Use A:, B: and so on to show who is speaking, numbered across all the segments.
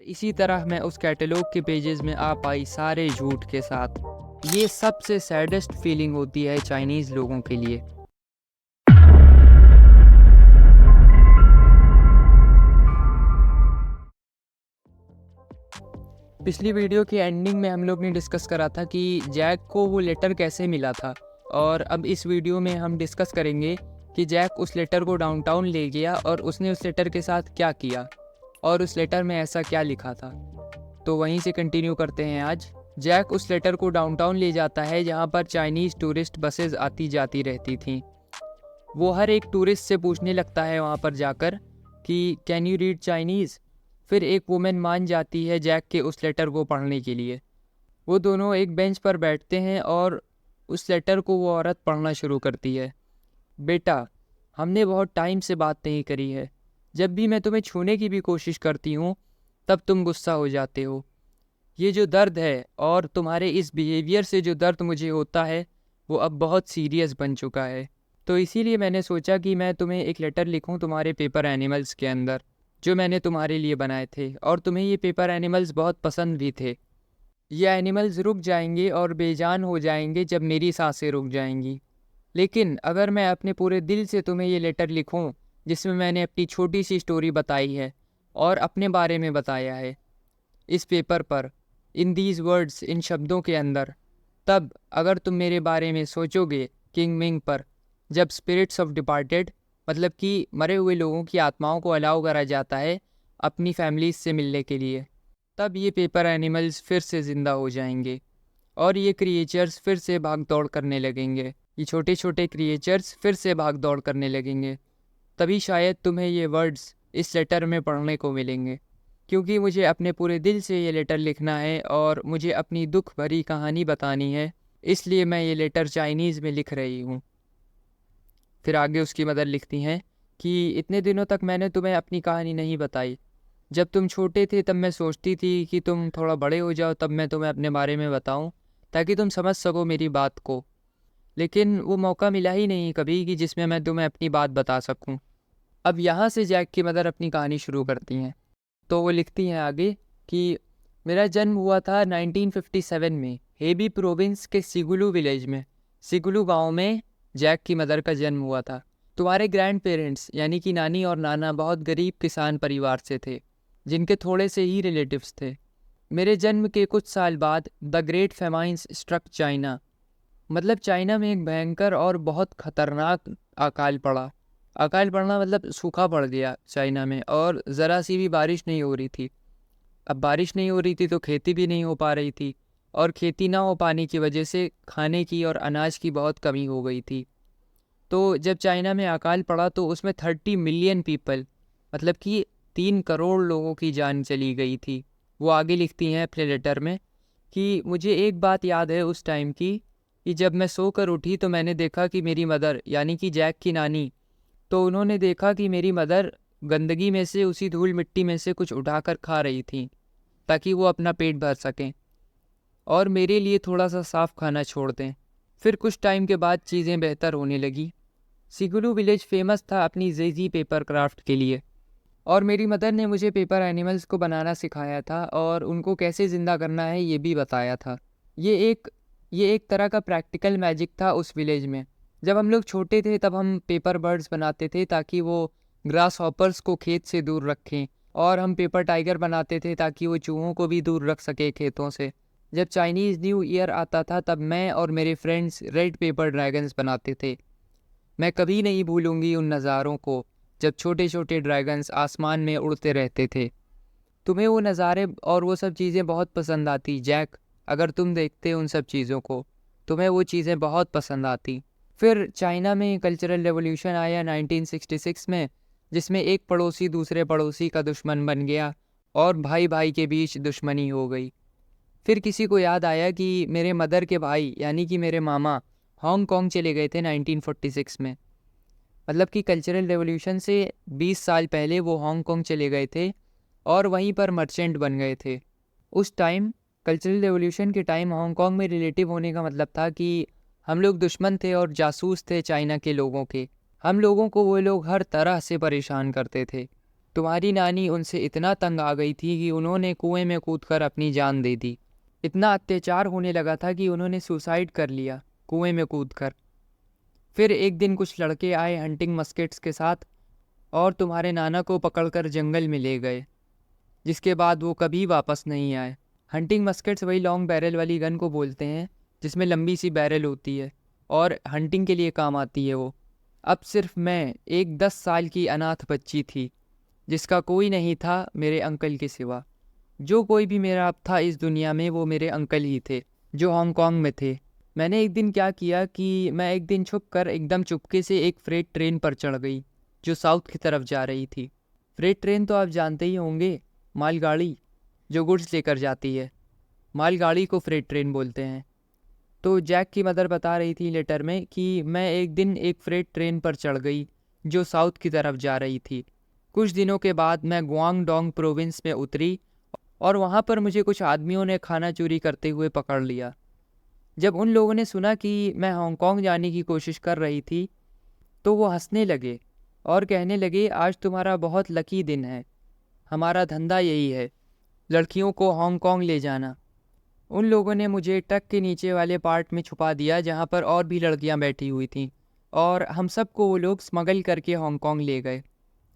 A: इसी तरह मैं उस कैटलॉग के पेजेस में आ पाई सारे झूठ के साथ। ये सबसे सैडेस्ट फीलिंग होती है चाइनीज़ लोगों के लिए। पिछली वीडियो की एंडिंग में हम लोग ने डिस्कस करा था कि जैक को वो लेटर कैसे मिला था, और अब इस वीडियो में हम डिस्कस करेंगे कि जैक उस लेटर को डाउनटाउन ले गया और उसने उस लेटर के साथ क्या किया और उस लेटर में ऐसा क्या लिखा था। तो वहीं से कंटिन्यू करते हैं आज। जैक उस लेटर को डाउनटाउन ले जाता है जहाँ पर चाइनीज़ टूरिस्ट बसेज आती जाती रहती थीं। वो हर एक टूरिस्ट से पूछने लगता है वहाँ पर जाकर कि कैन यू रीड चाइनीज़। फिर एक वुमेन मान जाती है जैक के उस लेटर को पढ़ने के लिए। वो दोनों एक बेंच पर बैठते हैं और उस लेटर को वो औरत पढ़ना शुरू करती है। बेटा, हमने बहुत टाइम से बात नहीं करी है। जब भी मैं तुम्हें छूने की भी कोशिश करती हूँ तब तुम गुस्सा हो जाते हो। ये जो दर्द है और तुम्हारे इस बिहेवियर से जो दर्द मुझे होता है वो अब बहुत सीरियस बन चुका है। तो इसीलिए मैंने सोचा कि मैं तुम्हें एक लेटर लिखूं तुम्हारे पेपर एनिमल्स के अंदर, जो मैंने तुम्हारे लिए बनाए थे, और तुम्हें ये पेपर एनिमल्स बहुत पसंद भी थे। ये एनिमल्स रुक जाएंगे और बेजान हो जाएंगे जब मेरी सांसें रुक जाएंगी। लेकिन अगर मैं अपने पूरे दिल से तुम्हें ये लेटर लिखूं जिसमें मैंने अपनी छोटी सी स्टोरी बताई है और अपने बारे में बताया है इस पेपर पर, इन दीज वर्ड्स, इन शब्दों के अंदर, तब अगर तुम मेरे बारे में सोचोगे किंग मिंग पर, जब स्पिरिट्स ऑफ डिपार्टेड, मतलब कि मरे हुए लोगों की आत्माओं को अलाउ करा जाता है अपनी फैमिलीज से मिलने के लिए, तब ये पेपर एनिमल्स फिर से ज़िंदा हो जाएंगे और ये क्रिएचर्स फिर से भाग दौड़ करने लगेंगे। ये छोटे छोटे क्रिएचर्स फिर से भाग दौड़ करने लगेंगे। तभी शायद तुम्हें ये वर्ड्स इस लेटर में पढ़ने को मिलेंगे, क्योंकि मुझे अपने पूरे दिल से ये लेटर लिखना है और मुझे अपनी दुख भरी कहानी बतानी है, इसलिए मैं ये लेटर चाइनीज़ में लिख रही हूँ। फिर आगे उसकी मदर लिखती हैं कि इतने दिनों तक मैंने तुम्हें अपनी कहानी नहीं बताई। जब तुम छोटे थे तब मैं सोचती थी कि तुम थोड़ा बड़े हो जाओ तब मैं तुम्हें अपने बारे में बताऊं, ताकि तुम समझ सको मेरी बात को। लेकिन वो मौका मिला ही नहीं कभी कि जिसमें मैं तुम्हें अपनी बात बता सकूं। अब यहाँ से जैक की मदर अपनी कहानी शुरू करती हैं। तो वो लिखती हैं आगे कि मेरा जन्म हुआ था 1957 में हेबी प्रोविंस के सिगुलू विलेज में। सिगुलू गांव में जैक की मदर का जन्म हुआ था। तुम्हारे ग्रैंड पेरेंट्स यानी कि नानी और नाना बहुत गरीब किसान परिवार से थे, जिनके थोड़े से ही रिलेटिव्स थे। मेरे जन्म के कुछ साल बाद the great famines struck China, मतलब चाइना में एक भयंकर और बहुत खतरनाक अकाल पड़ा। अकाल पड़ना मतलब सूखा पड़ गया चाइना में, और ज़रा सी भी बारिश नहीं हो रही थी। अब बारिश नहीं हो रही थी तो खेती भी नहीं हो पा रही थी, और खेती ना हो पाने की वजह से खाने की और अनाज की बहुत कमी हो गई थी। तो जब चाइना में अकाल पड़ा तो उसमें 30 मिलियन पीपल, मतलब कि 3 करोड़ लोगों की जान चली गई थी। वो आगे लिखती हैं अपने लेटर में कि मुझे एक बात याद है उस टाइम की, कि जब मैं सोकर उठी तो मैंने देखा कि मेरी मदर यानी कि जैक की नानी, तो उन्होंने देखा कि मेरी मदर गंदगी में से, उसी धूल मिट्टी में से कुछ उठाकर खा रही थी ताकि वो अपना पेट भर सकें और मेरे लिए थोड़ा सा साफ खाना छोड़ दें। फिर कुछ टाइम के बाद चीज़ें बेहतर होने लगी। सिगुलू विलेज फेमस था अपनी ज़ेज़ी पेपर क्राफ्ट के लिए, और मेरी मदर ने मुझे पेपर एनिमल्स को बनाना सिखाया था और उनको कैसे ज़िंदा करना है ये भी बताया था। ये एक तरह का प्रैक्टिकल मैजिक था उस विलेज में। जब हम लोग छोटे थे तब हम पेपर बर्ड्स बनाते थे ताकि वो ग्रास हॉपर्स को खेत से दूर रखें, और हम पेपर टाइगर बनाते थे ताकि वो चूहों को भी दूर रख सके खेतों से। जब चाइनीज़ न्यू ईयर आता था तब मैं और मेरे फ्रेंड्स रेड पेपर ड्रैगन्स बनाते थे। मैं कभी नहीं भूलूंगी उन नज़ारों को जब छोटे छोटे ड्रैगन्स आसमान में उड़ते रहते थे। तुम्हें वो नज़ारे और वो सब चीज़ें बहुत पसंद आती जैक। अगर तुम देखते उन सब चीज़ों को, तुम्हें वो चीज़ें बहुत पसंद आती। फिर चाइना में कल्चरल रेवोल्यूशन आया 1966 में, जिसमें एक पड़ोसी दूसरे पड़ोसी का दुश्मन बन गया और भाई भाई के बीच दुश्मनी हो गई। फिर किसी को याद आया कि मेरे मदर के भाई यानी कि मेरे मामा हांगकांग चले गए थे 1946 में। मतलब कि कल्चरल रेवोल्यूशन से 20 साल पहले वो हांगकांग चले गए थे और वहीं पर मर्चेंट बन गए थे। उस टाइम कल्चरल रेवोल्यूशन के टाइम हांगकांग में रिलेटिव होने का मतलब था कि हम लोग दुश्मन थे और जासूस थे चाइना के लोगों के। हम लोगों को वो लोग हर तरह से परेशान करते थे। तुम्हारी नानी उनसे इतना तंग आ गई थी कि उन्होंने कुएं में कूदकर अपनी जान दे दी। इतना अत्याचार होने लगा था कि उन्होंने सुसाइड कर लिया कुएं में कूदकर। फिर एक दिन कुछ लड़के आए हंटिंग मस्केट्स के साथ और तुम्हारे नाना को पकड़कर जंगल में ले गए, जिसके बाद वो कभी वापस नहीं आए। हंटिंग मस्केट्स वही लॉन्ग बैरल वाली गन को बोलते हैं जिसमें लंबी सी बैरल होती है और हंटिंग के लिए काम आती है वो। अब सिर्फ मैं एक 10 साल की अनाथ बच्ची थी जिसका कोई नहीं था मेरे अंकल के सिवा। जो कोई भी मेरा अब था इस दुनिया में वो मेरे अंकल ही थे जो हांगकांग में थे। मैंने एक दिन क्या किया कि मैं एक दिन छुपकर एकदम चुपके से एक फ्रेट ट्रेन पर चढ़ गई जो साउथ की तरफ जा रही थी। फ्रेट ट्रेन तो आप जानते ही होंगे, मालगाड़ी जो गुड्स लेकर जाती है, मालगाड़ी को फ्रेट ट्रेन बोलते हैं। तो जैक की मदर बता रही थी लेटर में कि मैं एक दिन एक फ्रेट ट्रेन पर चढ़ गई जो साउथ की तरफ जा रही थी। कुछ दिनों के बाद मैं गुआंगडोंग प्रोविंस में उतरी और वहाँ पर मुझे कुछ आदमियों ने खाना चोरी करते हुए पकड़ लिया। जब उन लोगों ने सुना कि मैं हांगकांग जाने की कोशिश कर रही थी तो वो हंसने लगे और कहने लगे, आज तुम्हारा बहुत लकी दिन है, हमारा धंधा यही है, लड़कियों को हांगकांग ले जाना। उन लोगों ने मुझे ट्रक के नीचे वाले पार्ट में छुपा दिया जहाँ पर और भी लड़कियाँ बैठी हुई थीं और हम सबको वो लोग स्मगल करके हांगकांग ले गए।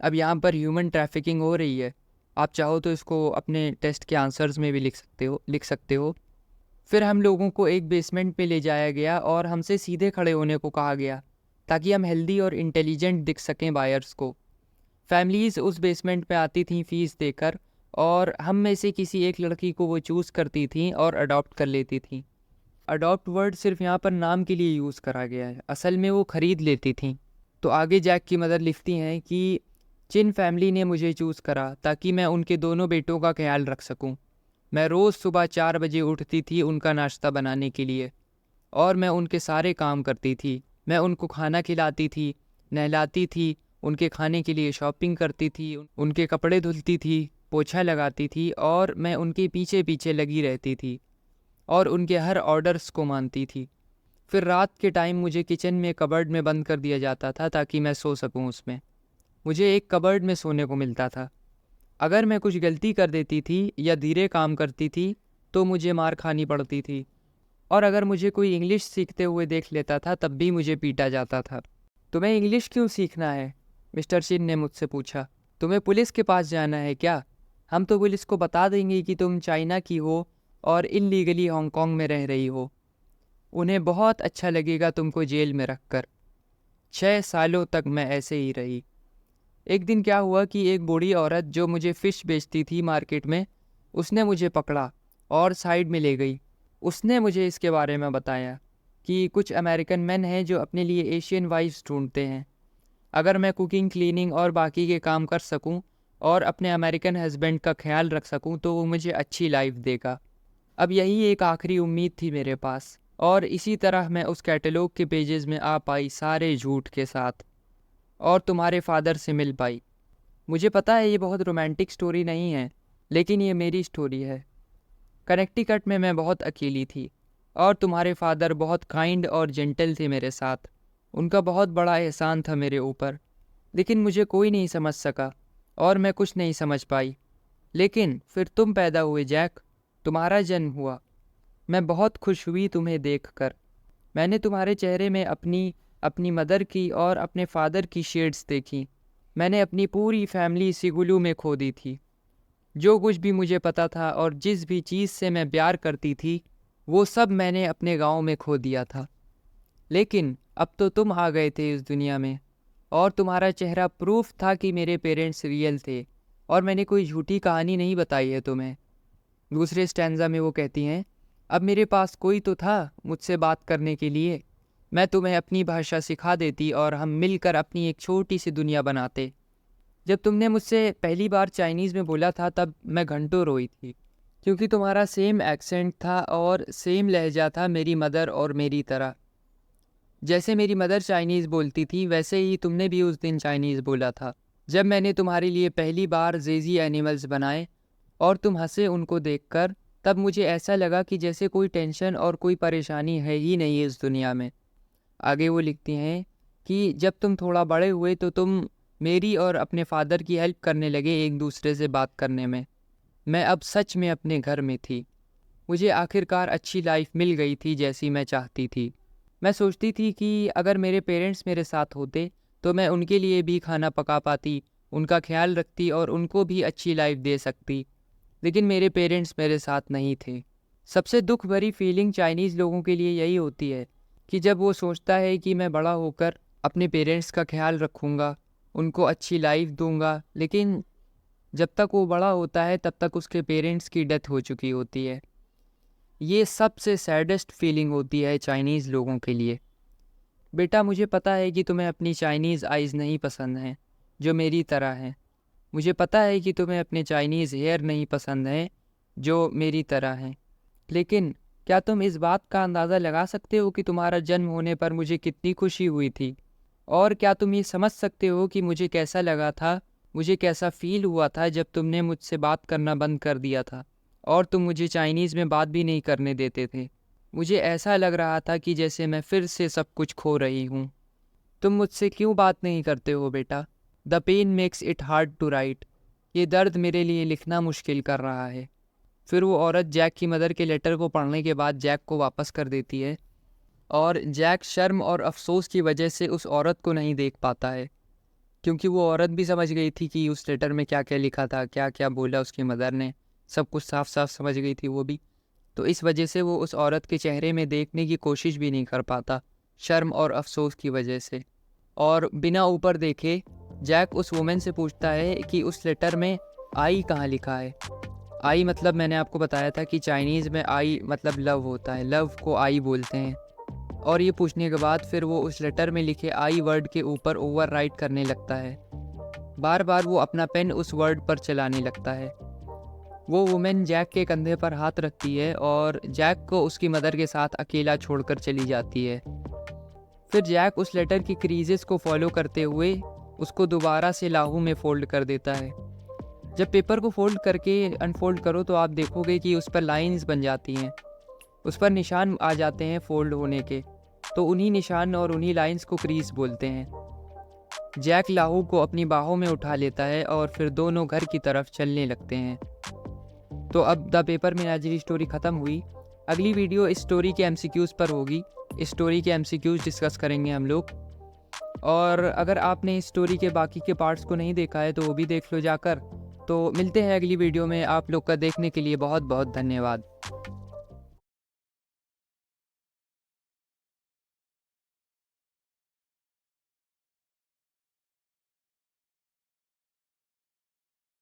A: अब यहाँ पर ह्यूमन ट्रैफिकिंग हो रही है। आप चाहो तो इसको अपने टेस्ट के आंसर्स में भी लिख सकते हो। फिर हम लोगों को एक बेसमेंट पे ले जाया गया और हमसे सीधे खड़े होने को कहा गया ताकि हम हेल्दी और इंटेलिजेंट दिख सकें बायर्स को। फैमिलीज़ उस बेसमेंट में आती थीं फ़ीस देकर और हम में से किसी एक लड़की को वो चूज़ करती थीं और अडॉप्ट कर लेती थीं। अडॉप्ट वर्ड सिर्फ यहाँ पर नाम के लिए यूज़ करा गया है, असल में वो ख़रीद लेती थीं। तो आगे जैक की मदर लिखती हैं कि चिन फैमिली ने मुझे चूज़ करा ताकि मैं उनके दोनों बेटों का ख्याल रख सकूं। मैं रोज़ सुबह 4 बजे उठती थी उनका नाश्ता बनाने के लिए और मैं उनके सारे काम करती थी। मैं उनको खाना खिलाती थी, नहलाती थी, उनके खाने के लिए शॉपिंग करती थी, उनके कपड़े धुलती थी, पोछा लगाती थी और मैं उनके पीछे पीछे लगी रहती थी और उनके हर ऑर्डर्स को मानती थी। फिर रात के टाइम मुझे किचन में कबर्ड में बंद कर दिया जाता था ताकि मैं सो सकूं उसमें। मुझे एक कबर्ड में सोने को मिलता था। अगर मैं कुछ गलती कर देती थी या धीरे काम करती थी तो मुझे मार खानी पड़ती थी और अगर मुझे कोई इंग्लिश सीखते हुए देख लेता था तब भी मुझे पीटा जाता था। तुम्हें इंग्लिश क्यों सीखना है? मिस्टर चिन ने मुझसे पूछा। तुम्हें पुलिस के पास जाना है क्या? हम तो पुलिस को बता देंगे कि तुम चाइना की हो और इल्लीगली हांगकांग में रह रही हो। उन्हें बहुत अच्छा लगेगा तुमको जेल में रखकर। 6 सालों तक मैं ऐसे ही रही। एक दिन क्या हुआ कि एक बूढ़ी औरत जो मुझे फ़िश बेचती थी मार्केट में, उसने मुझे पकड़ा और साइड में ले गई। उसने मुझे इसके बारे में बताया कि कुछ अमेरिकन मैन हैं जो अपने लिए एशियन वाइफ्स ढूंढते हैं। अगर मैं कुकिंग, क्लीनिंग और बाकी के काम कर सकूं और अपने अमेरिकन हस्बैंड का ख्याल रख सकूं तो वो मुझे अच्छी लाइफ देगा। अब यही एक आखिरी उम्मीद थी मेरे पास और इसी तरह मैं उस कैटलॉग के पेजेस में आ पाई सारे झूठ के साथ और तुम्हारे फादर से मिल पाई। मुझे पता है ये बहुत रोमांटिक स्टोरी नहीं है, लेकिन ये मेरी स्टोरी है। कनेक्टिकट में मैं बहुत अकेली थी और तुम्हारे फादर बहुत काइंड और जेंटल थे मेरे साथ। उनका बहुत बड़ा एहसान था मेरे ऊपर, लेकिन मुझे कोई नहीं समझ सका और मैं कुछ नहीं समझ पाई। लेकिन फिर तुम पैदा हुए जैक, तुम्हारा जन्म हुआ। मैं बहुत खुश हुई तुम्हें देखकर। मैंने तुम्हारे चेहरे में अपनी मदर की और अपने फादर की शेड्स देखी। मैंने अपनी पूरी फैमिली सिगुलू में खो दी थी। जो कुछ भी मुझे पता था और जिस भी चीज़ से मैं प्यार करती थी वो सब मैंने अपने गांव में खो दिया था। लेकिन अब तो तुम आ गए थे इस दुनिया में और तुम्हारा चेहरा प्रूफ था कि मेरे पेरेंट्स रियल थे और मैंने कोई झूठी कहानी नहीं बताई है तुम्हें। दूसरे स्टैंजा में वो कहती हैं, अब मेरे पास कोई तो था मुझसे बात करने के लिए। मैं तुम्हें अपनी भाषा सिखा देती और हम मिलकर अपनी एक छोटी सी दुनिया बनाते। जब तुमने मुझसे पहली बार चाइनीज़ में बोला था तब मैं घंटों रोई थी, क्योंकि तुम्हारा सेम एक्सेंट था और सेम लहजा था मेरी मदर और मेरी तरह। जैसे मेरी मदर चाइनीज़ बोलती थी वैसे ही तुमने भी उस दिन चाइनीज़ बोला था। जब मैंने तुम्हारे लिए पहली बार ज़ेज़ी एनिमल्स बनाए और तुम हंसे उनको देखकर, तब मुझे ऐसा लगा कि जैसे कोई टेंशन और कोई परेशानी है ही नहीं इस दुनिया में। आगे वो लिखती हैं कि जब तुम थोड़ा बड़े हुए तो तुम मेरी और अपने फादर की हेल्प करने लगे एक दूसरे से बात करने में। मैं अब सच में अपने घर में थी। मुझे आखिरकार अच्छी लाइफ मिल गई थी जैसी मैं चाहती थी। मैं सोचती थी कि अगर मेरे पेरेंट्स मेरे साथ होते तो मैं उनके लिए भी खाना पका पाती, उनका ख्याल रखती और उनको भी अच्छी लाइफ दे सकती। लेकिन मेरे पेरेंट्स मेरे साथ नहीं थे। सबसे दुख भरी फीलिंग चाइनीज़ लोगों के लिए यही होती है कि जब वो सोचता है कि मैं बड़ा होकर अपने पेरेंट्स का ख्याल रखूँगा, उनको अच्छी लाइफ दूंगा, लेकिन जब तक वो बड़ा होता है तब तक उसके पेरेंट्स की डेथ हो चुकी होती है। ये सबसे सैडेस्ट फीलिंग होती है चाइनीज़ लोगों के लिए। बेटा, मुझे पता है कि तुम्हें अपनी चाइनीज़ आइज़ नहीं पसंद हैं जो मेरी तरह हैं। मुझे पता है कि तुम्हें अपने चाइनीज़ हेयर नहीं पसंद हैं जो मेरी तरह हैं। लेकिन क्या तुम इस बात का अंदाज़ा लगा सकते हो कि तुम्हारा जन्म होने पर मुझे कितनी खुशी हुई थी? और क्या तुम ये समझ सकते हो कि मुझे कैसा लगा था, मुझे कैसा फ़ील हुआ था जब तुमने मुझसे बात करना बंद कर दिया था और तुम मुझे चाइनीज़ में बात भी नहीं करने देते थे? मुझे ऐसा लग रहा था कि जैसे मैं फिर से सब कुछ खो रही हूँ। तुम मुझसे क्यों बात नहीं करते हो बेटा? The pen makes it hard to write. ये दर्द मेरे लिए लिखना मुश्किल कर रहा है। फिर वो औरत जैक की मदर के लेटर को पढ़ने के बाद जैक को वापस कर देती है और जैक शर्म और अफसोस की वजह से उस औरत को नहीं देख पाता है, क्योंकि वो औरत भी समझ गई थी कि उस लेटर में क्या क्या लिखा था, क्या क्या बोला उसकी मदर ने। सब कुछ साफ साफ समझ गई थी वो भी। तो इस वजह से वो उस औरत के चेहरे में देखने की कोशिश भी नहीं कर पाता, शर्म और अफसोस की वजह से। और बिना ऊपर देखे जैक उस वुमेन से पूछता है कि उस लेटर में आई कहाँ लिखा है। आई मतलब मैंने आपको बताया था कि चाइनीज़ में आई मतलब लव होता है, लव को आई बोलते हैं। और ये पूछने के बाद फिर वो उस लेटर में लिखे आई वर्ड के ऊपर ओवर राइट करने लगता है। बार बार वो अपना पेन उस वर्ड पर चलाने लगता है। वो वुमेन जैक के कंधे पर हाथ रखती है और जैक को उसकी मदर के साथ अकेला छोड़कर चली जाती है। फिर जैक उस लेटर की क्रीजेस को फॉलो करते हुए उसको दोबारा से लाहू में फोल्ड कर देता है। जब पेपर को फोल्ड करके अनफोल्ड करो तो आप देखोगे कि उस पर लाइंस बन जाती हैं, उस पर निशान आ जाते हैं फोल्ड होने के। तो उन्हीं निशान और उन्हीं लाइंस को क्रीज बोलते हैं। जैक लाहू को अपनी बाहों में उठा लेता है और फिर दोनों घर की तरफ चलने लगते हैं। तो अब द पेपर में नाजिरी स्टोरी ख़त्म हुई। अगली वीडियो इस स्टोरी के एमसीक्यूज़ पर होगी। इस स्टोरी के एमसीक्यूज़ डिस्कस करेंगे हम लोग। और अगर आपने इस स्टोरी के बाकी के पार्ट्स को नहीं देखा है तो वो भी देख लो जाकर। तो मिलते हैं अगली वीडियो में। आप लोग का देखने के लिए बहुत बहुत धन्यवाद।